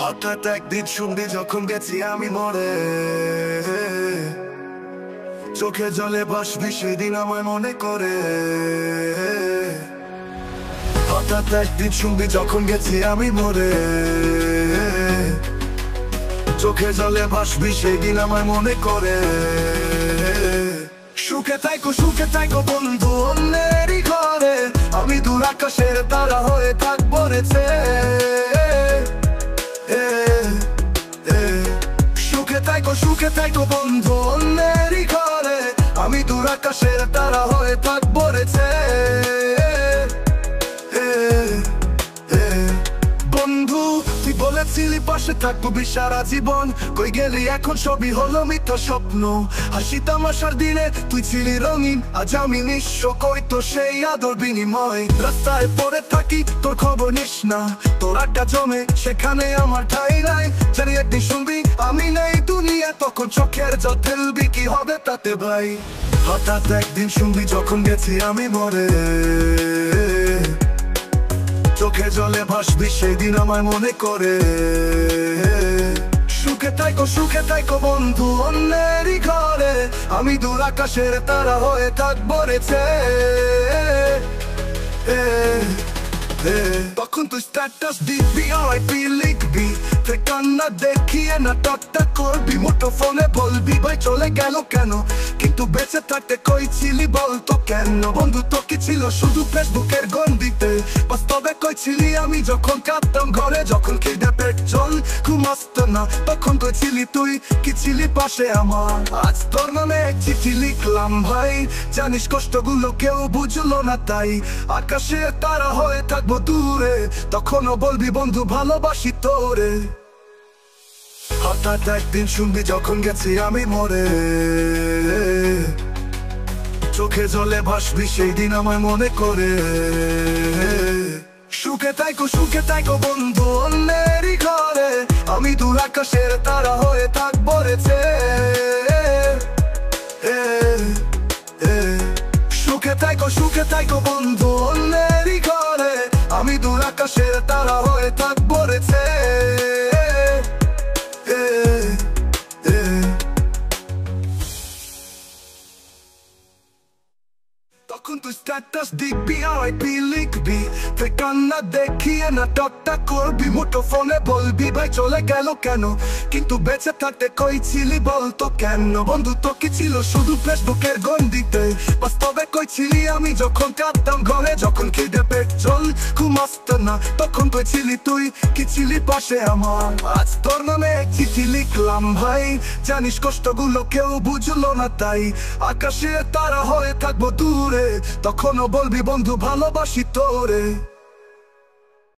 হঠাৎ একদিন শুনবি যখন গেছি আমি মরে, চোখে জলে ভাসবি সেদিন আমায় মনে করে। হঠাৎ একদিন শুনবি যখন গেছি আমি মরে, চোখে জলে ভাসবি সেদিন আমায় মনে করে। সুখে থাইকো বন্ধু অন্যেরই ঘরে, আমি দূর আকাশের তারা হয়ে থাকবো রেছে। সুখে থাইকো বন্ধু অন্যেরই ঘরে, আমি দূর আকাশের তারা হয়ে থাকবো রেছে। বন্ধু তুই বলেছিলি পাশে থাকবো সারা জীবন, কই গেলি এখন সবই হলো মিথ্যা স্বপ্ন। হাসি তামাশার দিনে তুই ছিলি রঙিন, আজ আমি নিঃস্ব, কই তো সেই আদর বিনিময়। রাস্তায় পড়ে থাকি তোর খবর নিস না, তোর আড্ডা জমে সেখানে আমার ঠাই নাই। জানি একদিন শুনবি আমি নেই দুনিয়া, তখন চোখের জল ফেলবি, কি হবে তাতে ভাই। হঠাৎ একদিন শুনবি যখন গেছি আমি মরে, চোখে জলে ভাসবি সেদিন আমায় মনে করে। সুখে থাইকো বন্ধু অন্যেরই ঘরে, আমি দূর আকাশের তারা হয়ে থাকবো রেছে। তখন তুই স্ট্যাটাস দিবি RIP লিখবি, কান্না দেখিয়ে না টকটা করবি, মুঠো ফোনে বলবি ভাই চলে গেল কেন, কিন্তু বেঁচে থাকতে কই ছিলি বলতো কেন। বন্ধু তো কি ছিল শুধু ফেসবুকের গন্ডিতে, বাস্তবে কই ছিলি আমি যখন কাঁদতাম ঘরে, যখন খিদে পেট জল ঘুম আসতো না, তখন কই ছিলি তুই, কি ছিলি পাশে আমার। আজ তোর নামে এক চিঠি লিখলাম ভাই, জানিস কষ্টগুলো কেউ বুঝলো না, তাই আকাশে তারা হয়ে থাকবো দূরে, তখনও বলবি বন্ধু ভালোবাসি তোরে। হঠাৎ একদিন শুনবি যখন গেছি আমি মরে, চোখে জলে ভাসবি সেই দিন আমায় মনে করে। সুখে থাইকো বন্ধু অন্যেরই ঘরে, আমি দূর আকাশের তারা হয়ে থাকবো রেছে। সুখে থাইকো বন্ধু অন্যেরই ঘরে, আমি দূর আকাশের তারা হয়ে থাকবো রেছে। তখন তুই স্ট্যাটাস দিবি RIP লিখবি, তুই কান্না দেখিয়ে না টকটা করবি, মুঠো ফোনে বলবি ভাই চলে গেল কেন, কিন্তু বেঁচে থাকতে কই ছিলি বলতো কেন। বন্ধু তো কি ছিল শুধু ফেসবুকের গন্ডিতে, বাস্তবে কই ছিলি আমি যখন কাঁদতাম ঘরে, যখন খিদে পেট জল ঘুম আসতো না, তখন কই ছিলি তুই, কি ছিলি পাশে আমার। আজ তোর নামে এক চিঠি লিখলাম ভাই, জানিস কষ্টগুলো কেউ বুঝলো না, তাই আকাশে তারা হয়ে থাকবো দূরে, তখনও বলবি বন্ধু ভালোবাসি তোরে।